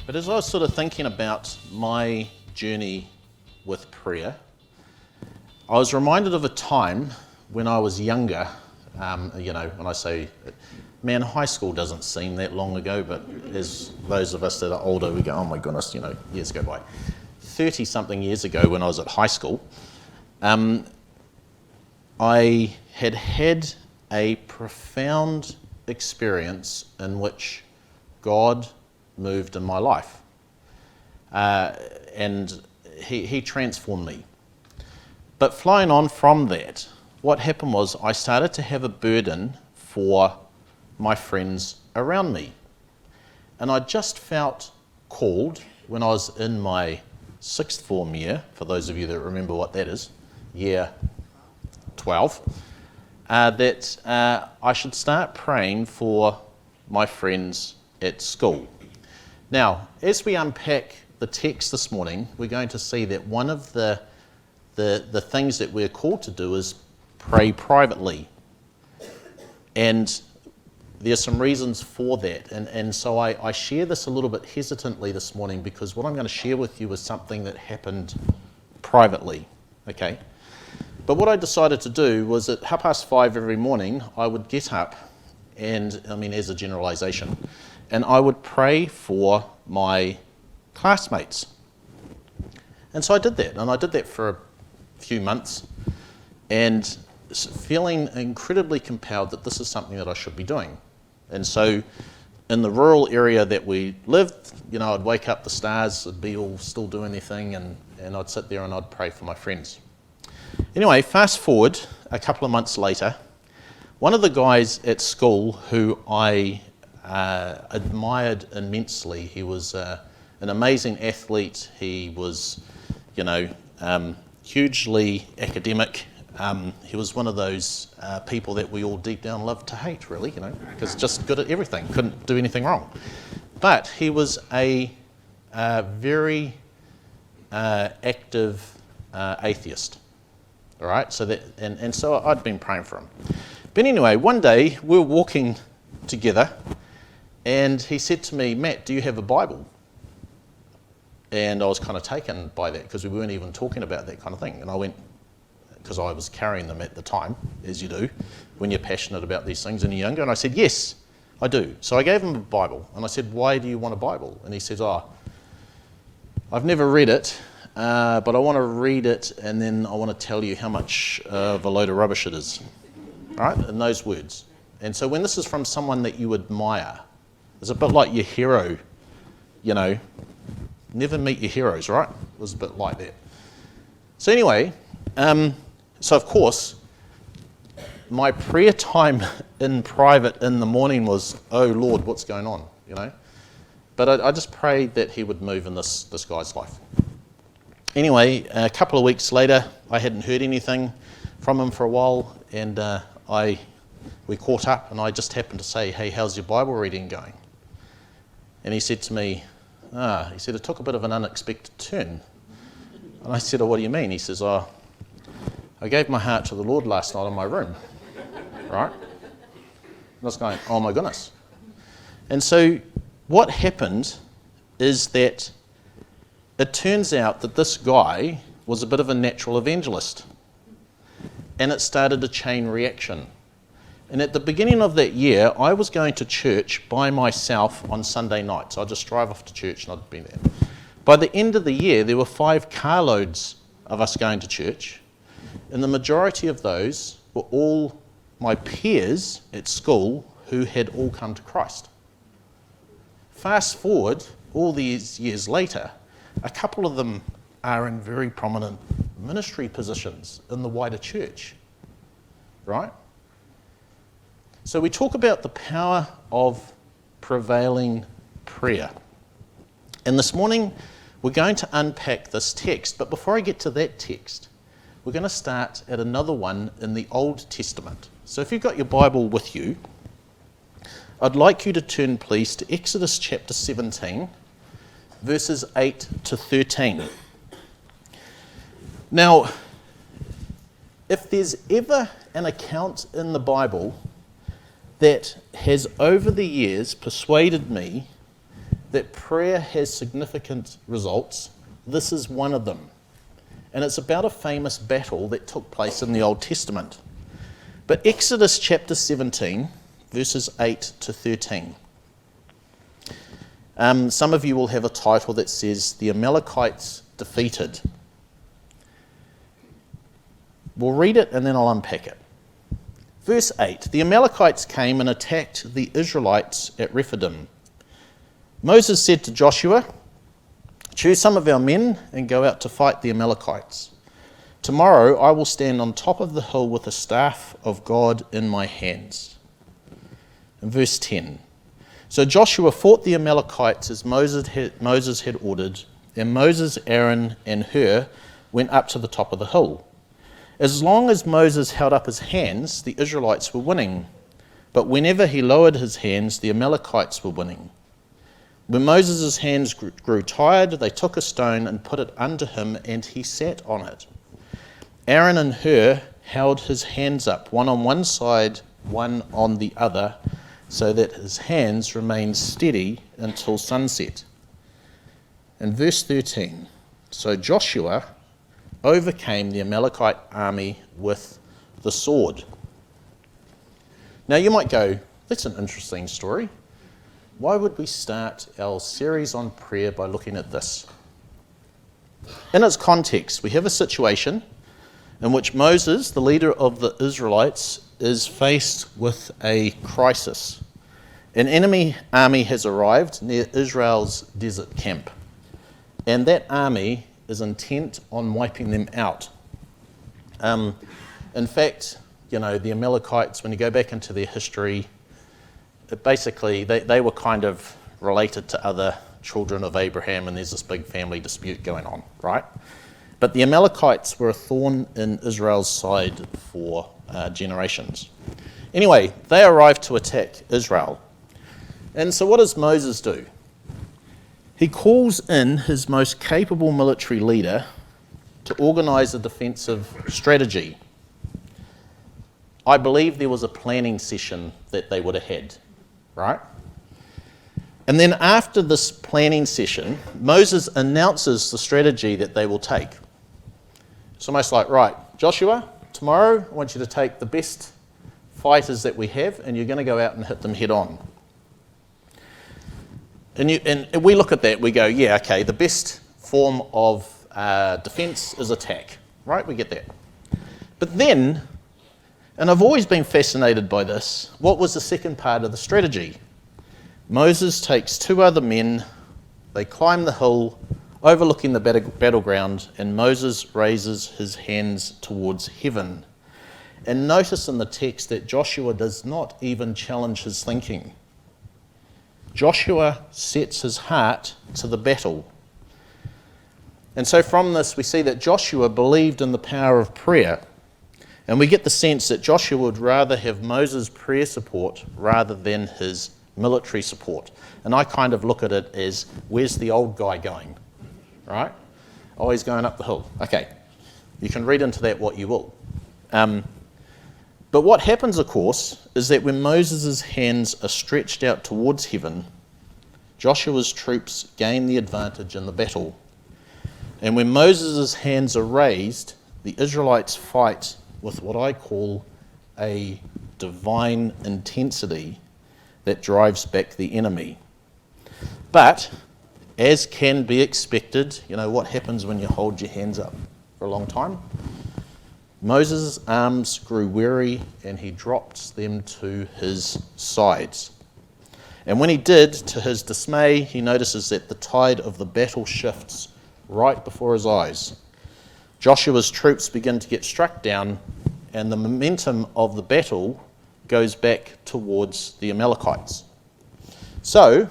But as I was sort of thinking about my journey with prayer, I was reminded of a time when I was younger. When I say, man, high school doesn't seem that long ago, but as those of us that are older, we go, oh my goodness, years go by. 30-something years ago when I was at high school, I had a profound experience in which God moved in my life. And he transformed me. But flying on from that, what happened was I started to have a burden for my friends around me. And I just felt called when I was in my sixth form year, for those of you that remember what that is, year 12, that I should start praying for my friends at school. Now, as we unpack the text this morning, we're going to see that one of the things that we're called to do is pray privately. And there's some reasons for that. And so I share this a little bit hesitantly this morning because what I'm going to share with you is something that happened privately, okay? But what I decided to do was at 5:30 every morning, I would get up and, as a generalization, and I would pray for my classmates. And so I did that, and I did that for a few months, and feeling incredibly compelled that this is something that I should be doing. And so in the rural area that we lived, I'd wake up, the stars would be all still doing their thing, and I'd sit there and I'd pray for my friends. Anyway, fast forward a couple of months later, one of the guys at school who I admired immensely. He was an amazing athlete. He was, hugely academic. He was one of those people that we all deep down love to hate, really, because just good at everything, couldn't do anything wrong. But he was a very active atheist. All right, so that and so I'd been praying for him. But anyway, one day we were walking together, and he said to me, "Matt, do you have a Bible?" And I was kind of taken by that because we weren't even talking about that kind of thing. And I went, because I was carrying them at the time, as you do, when you're passionate about these things and you're younger. And I said, "Yes, I do." So I gave him a Bible, and I said, "Why do you want a Bible?" And he says, "I've never read it, but I want to read it, and then I want to tell you how much of a load of rubbish it is." Right? In those words. And so when this is from someone that you admire, it's a bit like your hero, never meet your heroes, right? It was a bit like that. So anyway, so of course, my prayer time in private in the morning was, oh Lord, what's going on, But I just prayed that he would move in this guy's life. Anyway, a couple of weeks later, I hadn't heard anything from him for a while, and we caught up, and I just happened to say, "Hey, how's your Bible reading going?" And he said to me, it took a bit of an unexpected turn. And I said, "Oh, what do you mean?" He says, "I gave my heart to the Lord last night in my room." Right? And I was going, oh my goodness. And so what happened is that it turns out that this guy was a bit of a natural evangelist. And it started a chain reaction. And at the beginning of that year, I was going to church by myself on Sunday nights. I'd just drive off to church and I'd be there. By the end of the year, there were 5 carloads of us going to church. And the majority of those were all my peers at school who had all come to Christ. Fast forward all these years later, a couple of them are in very prominent ministry positions in the wider church, right? So we talk about the power of prevailing prayer. And this morning, we're going to unpack this text. But before I get to that text, we're going to start at another one in the Old Testament. So if you've got your Bible with you, I'd like you to turn, please, to Exodus chapter 17, verses 8 to 13. Now, if there's ever an account in the Bible that has over the years persuaded me that prayer has significant results, this is one of them. And it's about a famous battle that took place in the Old Testament. But Exodus chapter 17, verses 8 to 13. Some of you will have a title that says, The Amalekites Defeated. We'll read it and then I'll unpack it. Verse 8, the Amalekites came and attacked the Israelites at Rephidim. Moses said to Joshua, choose some of our men and go out to fight the Amalekites. Tomorrow I will stand on top of the hill with the staff of God in my hands. And verse 10, so Joshua fought the Amalekites as Moses had ordered, and Moses, Aaron, and Hur went up to the top of the hill. As long as Moses held up his hands, the Israelites were winning. But whenever he lowered his hands, the Amalekites were winning. When Moses' hands grew tired, they took a stone and put it under him, and he sat on it. Aaron and Hur held his hands up, one on one side, one on the other, so that his hands remained steady until sunset. And verse 13, so Joshua overcame the Amalekite army with the sword. Now you might go, that's an interesting story. Why would we start our series on prayer by looking at this? In its context, we have a situation in which Moses, the leader of the Israelites, is faced with a crisis. An enemy army has arrived near Israel's desert camp, and that army is intent on wiping them out. In fact, the Amalekites, when you go back into their history, basically they were kind of related to other children of Abraham, and there's this big family dispute going on, right? But the Amalekites were a thorn in Israel's side for generations. Anyway, they arrived to attack Israel. And so what does Moses do? He calls in his most capable military leader to organise a defensive strategy. I believe there was a planning session that they would have had, right? And then after this planning session, Moses announces the strategy that they will take. It's almost like, right, Joshua, tomorrow I want you to take the best fighters that we have and you're going to go out and hit them head on. And we look at that, we go, yeah, okay, the best form of defence is attack, right? We get that. But then, and I've always been fascinated by this, what was the second part of the strategy? Moses takes two other men, they climb the hill overlooking the battleground, and Moses raises his hands towards heaven. And notice in the text that Joshua does not even challenge his thinking. Joshua sets his heart to the battle. And so from this we see that Joshua believed in the power of prayer. And we get the sense that Joshua would rather have Moses' prayer support rather than his military support. And I kind of look at it as, where's the old guy going? Right? Oh, he's going up the hill. Okay. You can read into that what you will. But what happens, of course, is that when Moses' hands are stretched out towards heaven, Joshua's troops gain the advantage in the battle. And when Moses' hands are raised, the Israelites fight with what I call a divine intensity that drives back the enemy. But, as can be expected, what happens when you hold your hands up for a long time? Moses' arms grew weary and he dropped them to his sides. And when he did, to his dismay, he notices that the tide of the battle shifts right before his eyes. Joshua's troops begin to get struck down, and the momentum of the battle goes back towards the Amalekites. So,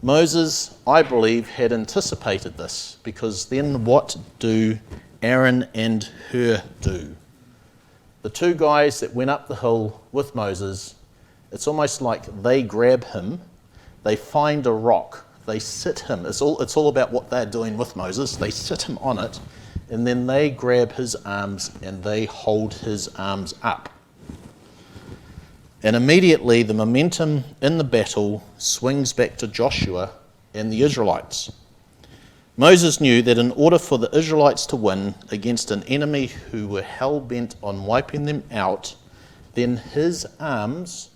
Moses, I believe, had anticipated this, because then what do Aaron and Hur do? The two guys that went up the hill with Moses, it's almost like they grab him, they find a rock, they sit him. It's all about what they're doing with Moses. They sit him on it, and then they grab his arms and they hold his arms up. And immediately the momentum in the battle swings back to Joshua and the Israelites. Moses knew that in order for the Israelites to win against an enemy who were hell-bent on wiping them out, then his arms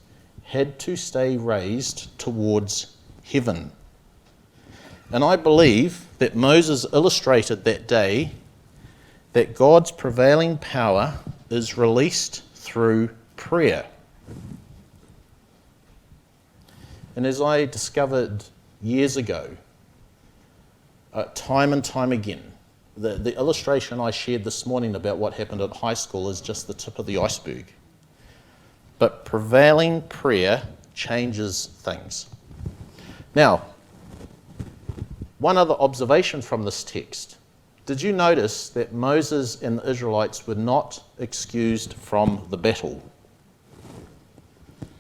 had to stay raised towards heaven. And I believe that Moses illustrated that day that God's prevailing power is released through prayer. And as I discovered years ago, time and time again, the illustration I shared this morning about what happened at high school is just the tip of the iceberg. But prevailing prayer changes things. Now, one other observation from this text. Did you notice that Moses and the Israelites were not excused from the battle?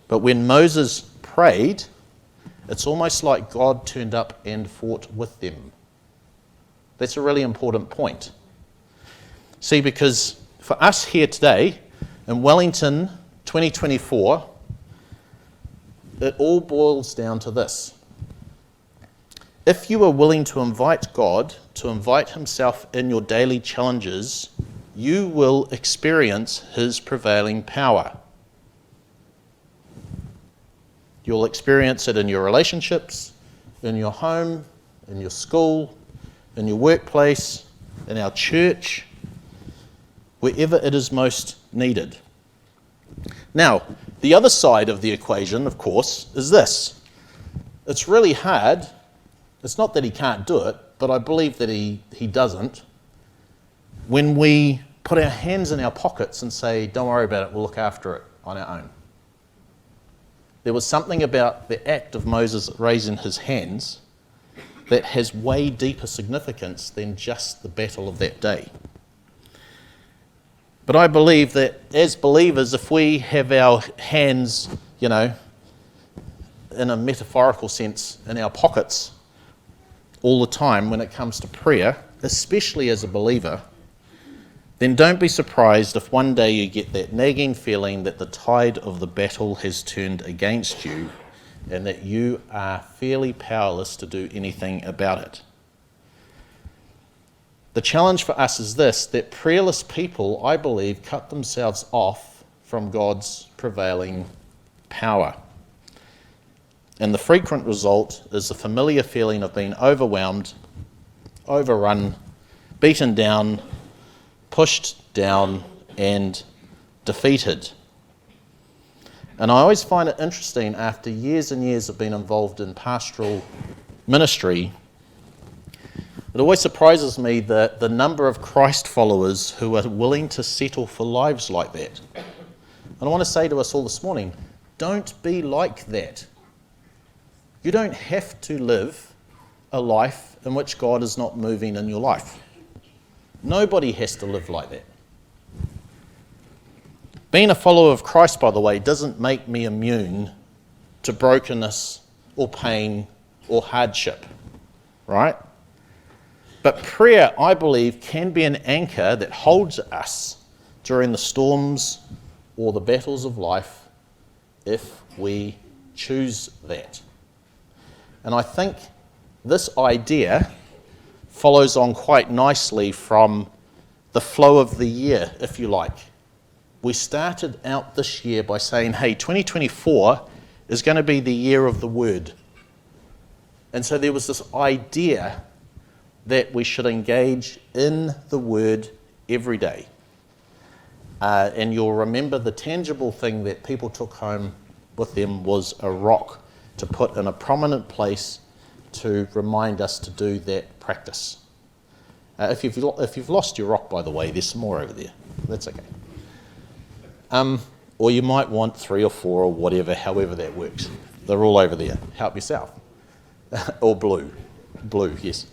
But when Moses prayed, it's almost like God turned up and fought with them. That's a really important point. See, because for us here today, in Wellington 2024, it all boils down to this. If you are willing to invite God to invite himself in your daily challenges, you will experience his prevailing power. You'll experience it in your relationships, in your home, in your school, in your workplace, in our church, wherever it is most needed. Now, the other side of the equation, of course, is this. It's really hard. It's not that he can't do it, but I believe that he doesn't. When we put our hands in our pockets and say, don't worry about it, we'll look after it on our own. There was something about the act of Moses raising his hands that has way deeper significance than just the battle of that day. But I believe that as believers, if we have our hands, in a metaphorical sense, in our pockets all the time when it comes to prayer, especially as a believer, then don't be surprised if one day you get that nagging feeling that the tide of the battle has turned against you and that you are fairly powerless to do anything about it. The challenge for us is this, that prayerless people, I believe, cut themselves off from God's prevailing power. And the frequent result is the familiar feeling of being overwhelmed, overrun, beaten down, pushed down, and defeated. And I always find it interesting, after years and years of being involved in pastoral ministry, it always surprises me that the number of Christ followers who are willing to settle for lives like that. And I want to say to us all this morning, don't be like that. You don't have to live a life in which God is not moving in your life. Nobody has to live like that. Being a follower of Christ, by the way, doesn't make me immune to brokenness or pain or hardship, right? But prayer, I believe, can be an anchor that holds us during the storms or the battles of life if we choose that. And I think this idea follows on quite nicely from the flow of the year, if you like. We started out this year by saying, hey, 2024 is going to be the year of the Word. And so there was this idea that we should engage in the Word every day. And you'll remember the tangible thing that people took home with them was a rock to put in a prominent place to remind us to do that practice. If you've lost your rock, by the way, there's some more over there. That's okay. Or you might want 3 or 4 or whatever, however that works. They're all over there. Help yourself. Or blue. Blue, yes.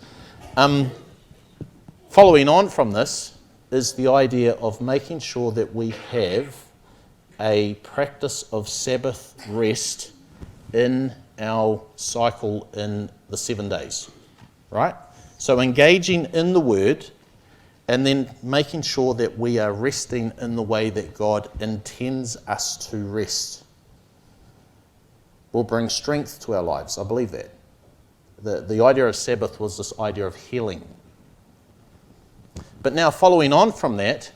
Following on from this is the idea of making sure that we have a practice of Sabbath rest in our cycle in the 7 days, right? So engaging in the Word and then making sure that we are resting in the way that God intends us to rest will bring strength to our lives. I believe that. The idea of Sabbath was this idea of healing. But now, following on from that,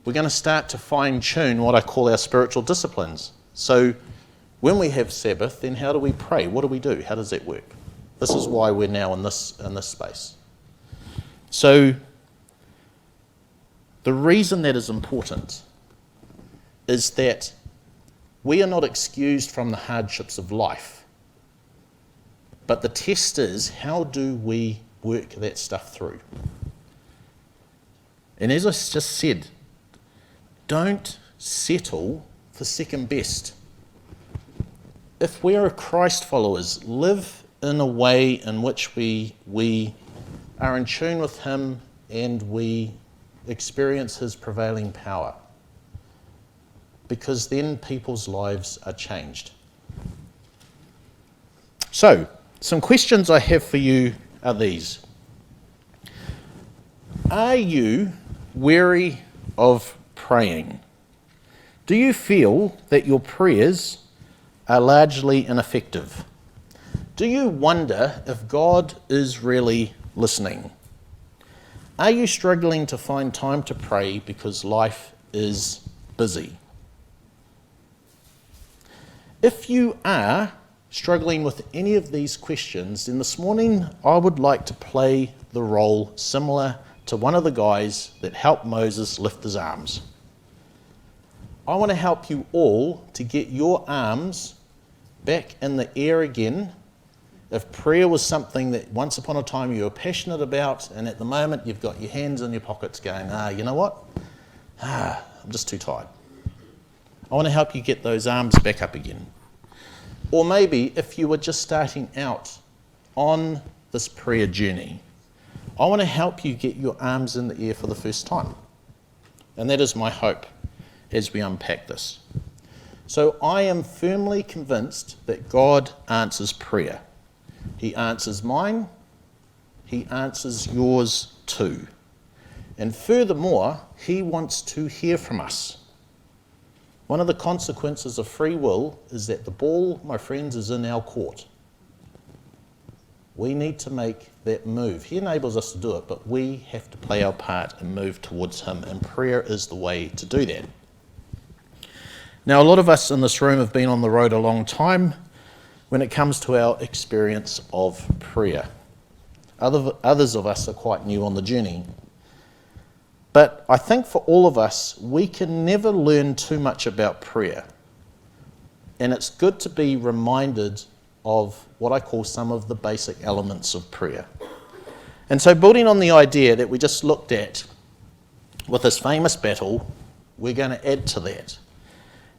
we're going to start to fine-tune what I call our spiritual disciplines. So when we have Sabbath, then how do we pray? What do we do? How does that work? This is why we're now in this space. So the reason that is important is that we are not excused from the hardships of life. But the test is, how do we work that stuff through? And as I just said, don't settle for second best. If we are Christ followers, live in a way in which we are in tune with Him and we experience His prevailing power. Because then people's lives are changed. So, some questions I have for you are these. Are you weary of praying? Do you feel that your prayers are largely ineffective? Do you wonder if God is really listening? Are you struggling to find time to pray because life is busy? If you are struggling with any of these questions, then this morning I would like to play the role similar to one of the guys that helped Moses lift his arms. I want to help you all to get your arms back in the air again. If prayer was something that once upon a time you were passionate about, and at the moment you've got your hands in your pockets going, you know what? I'm just too tired. I want to help you get those arms back up again. Or maybe if you were just starting out on this prayer journey, I want to help you get your arms in the air for the first time. And that is my hope as we unpack this. So I am firmly convinced that God answers prayer. He answers mine, He answers yours too. And furthermore, He wants to hear from us. One of the consequences of free will is that the ball, my friends, is in our court. We need to make that move. He enables us to do it, but we have to play our part and move towards Him, and prayer is the way to do that. Now, a lot of us in this room have been on the road a long time when it comes to our experience of prayer. Others of us are quite new on the journey. But I think for all of us, we can never learn too much about prayer. And it's good to be reminded of what I call some of the basic elements of prayer. And so building on the idea that we just looked at with this famous battle, we're going to add to that.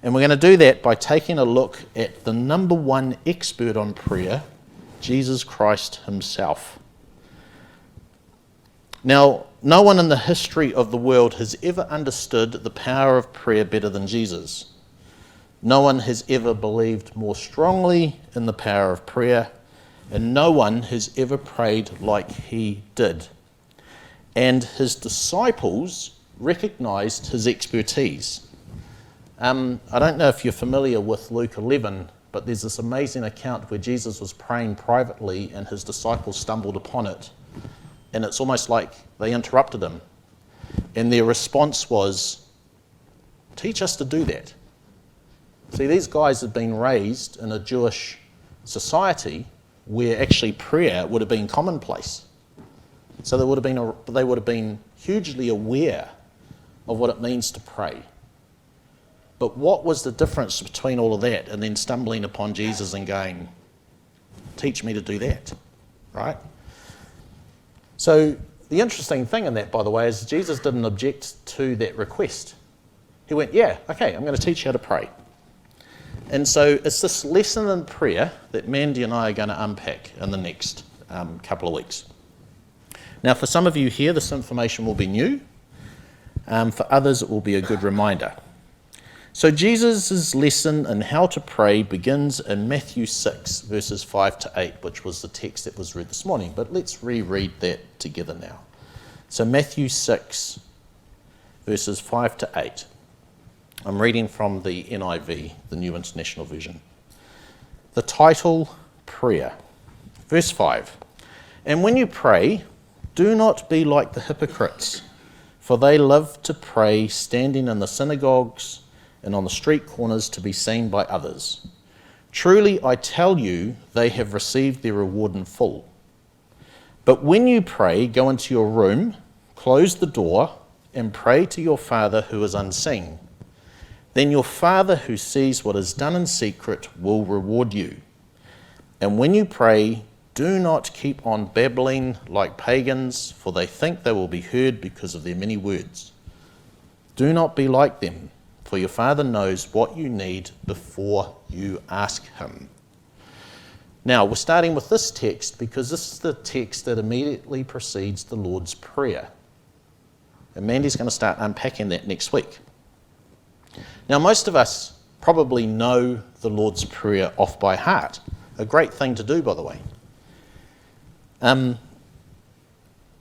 And we're going to do that by taking a look at the number one expert on prayer, Jesus Christ Himself. Now, no one in the history of the world has ever understood the power of prayer better than Jesus. No one has ever believed more strongly in the power of prayer, and no one has ever prayed like He did. And His disciples recognized His expertise. I don't know if you're familiar with Luke 11, but there's this amazing account where Jesus was praying privately and His disciples stumbled upon it. And it's almost like they interrupted Him. And their response was, "Teach us to do that." See, these guys had been raised in a Jewish society where actually prayer would have been commonplace. So they would have been hugely aware of what it means to pray. But what was the difference between all of that and then stumbling upon Jesus and going, "Teach me to do that," right? So the interesting thing in that, by the way, is Jesus didn't object to that request. He went, "Yeah, okay, I'm going to teach you how to pray." And so it's this lesson in prayer that Mandy and I are going to unpack in the next couple of weeks. Now, for some of you here, this information will be new. For others, it will be a good reminder. So Jesus' lesson in how to pray begins in Matthew 6, verses 5 to 8, which was the text that was read this morning. But let's reread that together now. So Matthew 6, verses 5 to 8. I'm reading from the NIV, the New International Version. The title, Prayer. Verse 5. And when you pray, do not be like the hypocrites, for they love to pray standing in the synagogues and on the street corners to be seen by others. Truly, I tell you, they have received their reward in full. But when you pray, go into your room, close the door, and pray to your Father who is unseen. Then your Father who sees what is done in secret will reward you. And when you pray, do not keep on babbling like pagans, for they think they will be heard because of their many words. Do not be like them, for your Father knows what you need before you ask him. Now, we're starting with this text because this is the text that immediately precedes the Lord's Prayer. And Mandy's going to start unpacking that next week. Now, most of us probably know the Lord's Prayer off by heart. A great thing to do, by the way.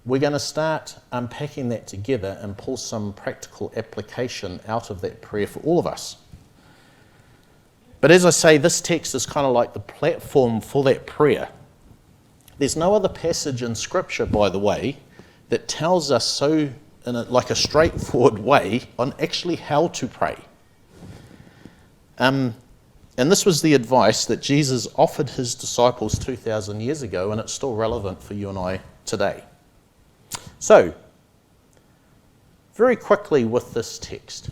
We're going to start unpacking that together and pull some practical application out of that prayer for all of us. But as I say, this text is kind of like the platform for that prayer. There's no other passage in Scripture, by the way, that tells us so in like a straightforward way on actually how to pray. And this was the advice that Jesus offered his disciples 2,000 years ago, and it's still relevant for you and I today. So, very quickly with this text.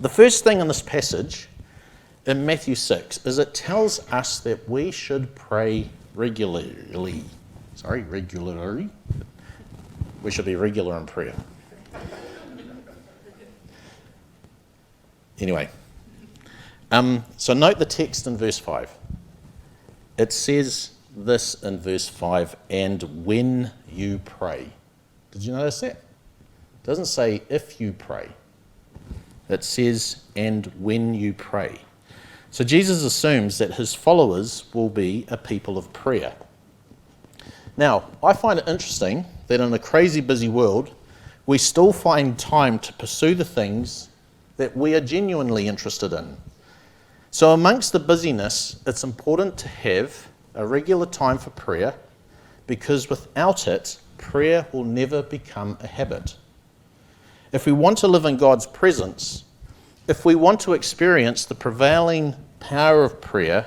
The first thing in this passage, in Matthew 6, is it tells us that we should pray regularly. Regularly. We should be regular in prayer. Anyway. So note the text in verse 5. It says this in verse 5, and when you pray. Did you notice that? It doesn't say if you pray. It says, and when you pray. So Jesus assumes that his followers will be a people of prayer. Now, I find it interesting that in a crazy busy world, we still find time to pursue the things that we are genuinely interested in. So amongst the busyness, it's important to have a regular time for prayer, because without it, prayer will never become a habit. If we want to live in God's presence, if we want to experience the prevailing power of prayer,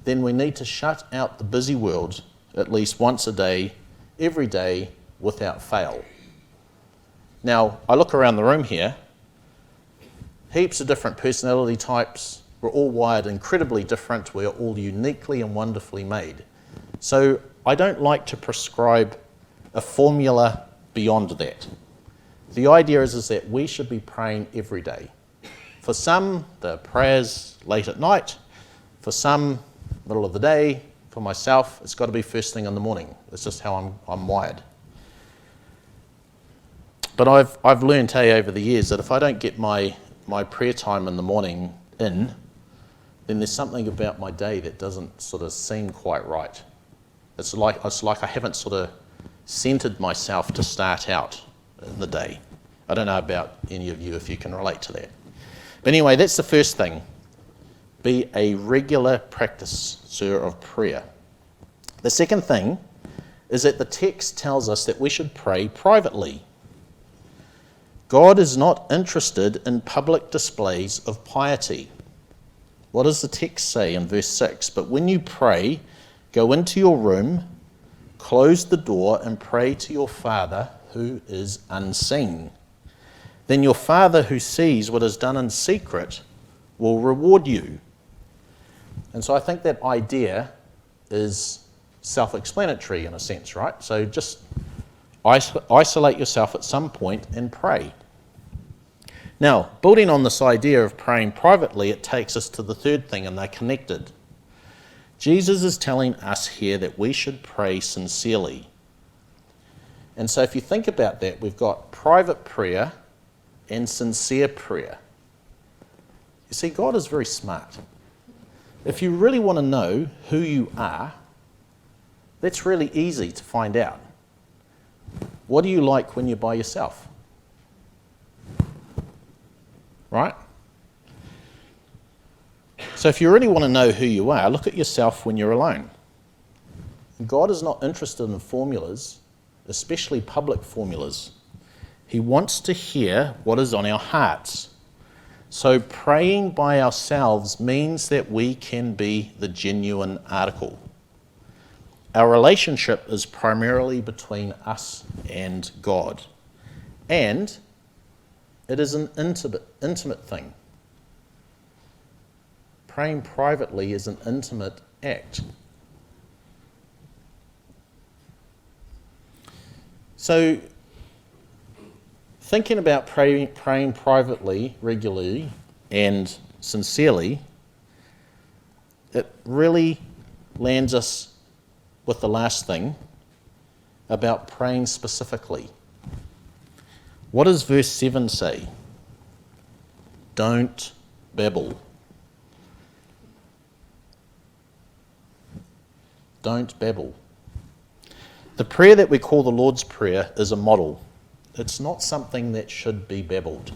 then we need to shut out the busy world at least once a day, every day, without fail. Now, I look around the room here, heaps of different personality types. We're all wired incredibly different. We are all uniquely and wonderfully made. So I don't like to prescribe a formula beyond that. The idea is that we should be praying every day. For some, the prayers late at night. For some, middle of the day. For myself, it's got to be first thing in the morning. That's just how I'm wired. But I've learned over the years that if I don't get my prayer time in the morning in, then there's something about my day that doesn't sort of seem quite right. It's like I haven't sort of centered myself to start out in the day. I don't know about any of you if you can relate to that. But anyway, that's the first thing. Be a regular practicer of prayer. The second thing is that the text tells us that we should pray privately. God is not interested in public displays of piety. What does the text say in verse 6? But when you pray, go into your room, close the door, and pray to your Father who is unseen. Then your Father who sees what is done in secret will reward you. And so I think that idea is self-explanatory in a sense, right? So just isolate yourself at some point and pray. Now, building on this idea of praying privately, it takes us to the third thing, and they're connected. Jesus is telling us here that we should pray sincerely. And so if you think about that, we've got private prayer and sincere prayer. You see, God is very smart. If you really want to know who you are, that's really easy to find out. What do you like when you're by yourself? Right? So if you really want to know who you are, look at yourself when you're alone. God is not interested in formulas, especially public formulas. He wants to hear what is on our hearts. So praying by ourselves means that we can be the genuine article. Our relationship is primarily between us and God. And it is an intimate thing. Praying privately is an intimate act. So, thinking about praying privately, regularly, and sincerely, it really lands us with the last thing about praying specifically. What does verse 7 say? Don't babble. Don't babble. The prayer that we call the Lord's Prayer is a model. It's not something that should be babbled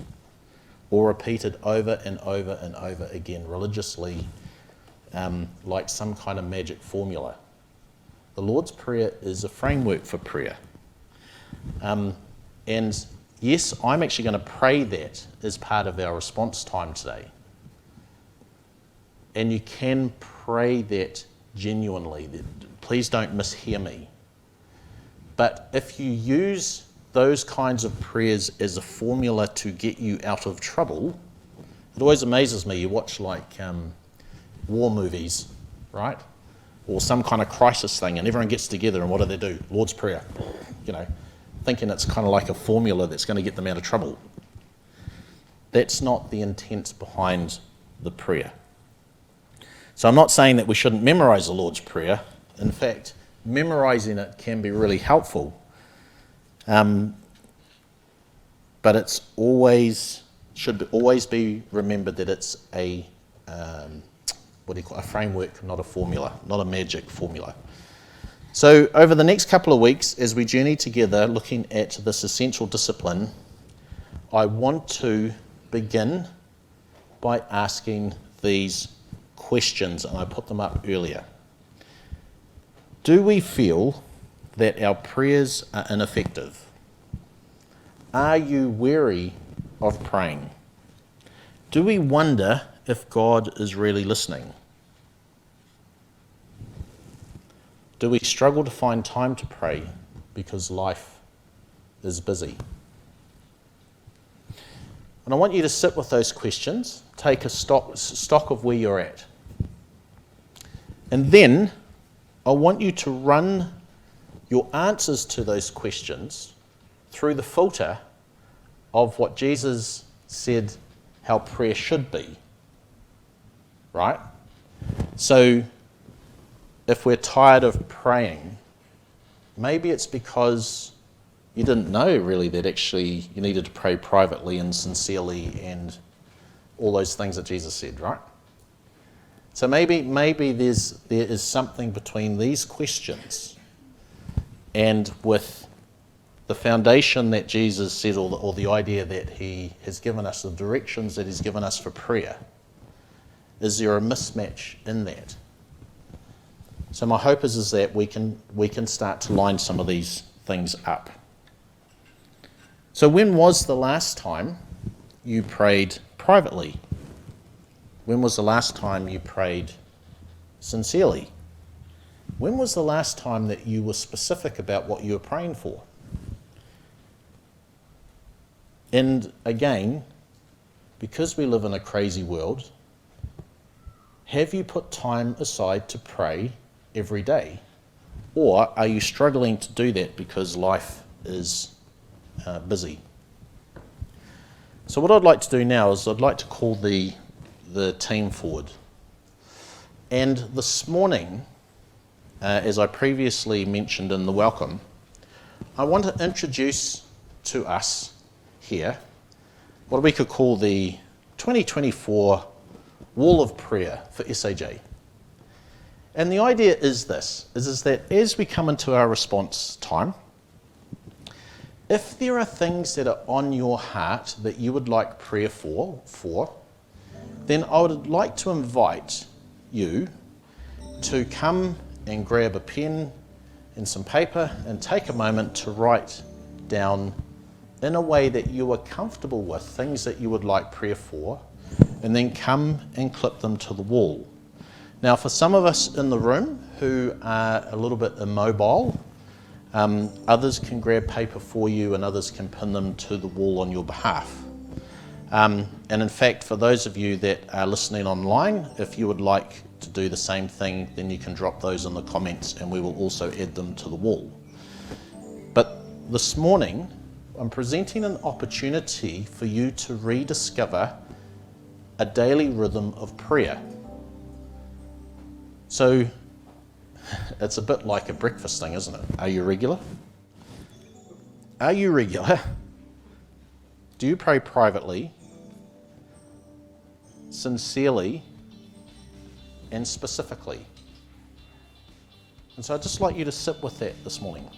or repeated over and over and over again religiously, like some kind of magic formula. The Lord's Prayer is a framework for prayer. And yes, I'm actually going to pray that as part of our response time today. And you can pray that genuinely. Please don't mishear me. But if you use those kinds of prayers as a formula to get you out of trouble, it always amazes me. You watch like war movies, right? Or some kind of crisis thing, and everyone gets together, and what do? Lord's Prayer, thinking it's kind of like a formula that's going to get them out of trouble. That's not the intent behind the prayer. So I'm not saying that we shouldn't memorize the Lord's Prayer. In fact, memorizing it can be really helpful. But it's should always be remembered that it's a framework, not a formula, not a magic formula. So over the next couple of weeks, as we journey together looking at this essential discipline, I want to begin by asking these questions, and I put them up earlier. Do we feel that our prayers are ineffective? Are you weary of praying? Do we wonder if God is really listening? Do we struggle to find time to pray because life is busy? And I want you to sit with those questions, take a stock of where you're at. And then I want you to run your answers to those questions through the filter of what Jesus said how prayer should be. Right? So if we're tired of praying, maybe it's because you didn't know really that actually you needed to pray privately and sincerely and all those things that Jesus said, right? So maybe there is something between these questions and with the foundation that Jesus said, or the idea that he has given us, the directions that he's given us for prayer. Is there a mismatch in that? So my hope is that we can start to line some of these things up. So when was the last time you prayed privately? When was the last time you prayed sincerely? When was the last time that you were specific about what you were praying for? And again, because we live in a crazy world, have you put time aside to pray every day? Or are you struggling to do that because life is busy? So what I'd like to do now is I'd like to call the team forward. And this morning, as I previously mentioned in the welcome, I want to introduce to us here what we could call the 2024 Wall of Prayer for SAJ. And the idea is this, is that as we come into our response time, if there are things that are on your heart that you would like prayer for, then I would like to invite you to come and grab a pen and some paper and take a moment to write down in a way that you are comfortable with things that you would like prayer for, and then come and clip them to the wall. Now, for some of us in the room who are a little bit immobile, others can grab paper for you and others can pin them to the wall on your behalf. And in fact, for those of you that are listening online, if you would like to do the same thing, then you can drop those in the comments and we will also add them to the wall. But this morning, I'm presenting an opportunity for you to rediscover a daily rhythm of prayer. So it's a bit like a breakfast thing, isn't it? Are you regular? Are you regular? Do you pray privately, sincerely, and specifically? And so I'd just like you to sit with that this morning.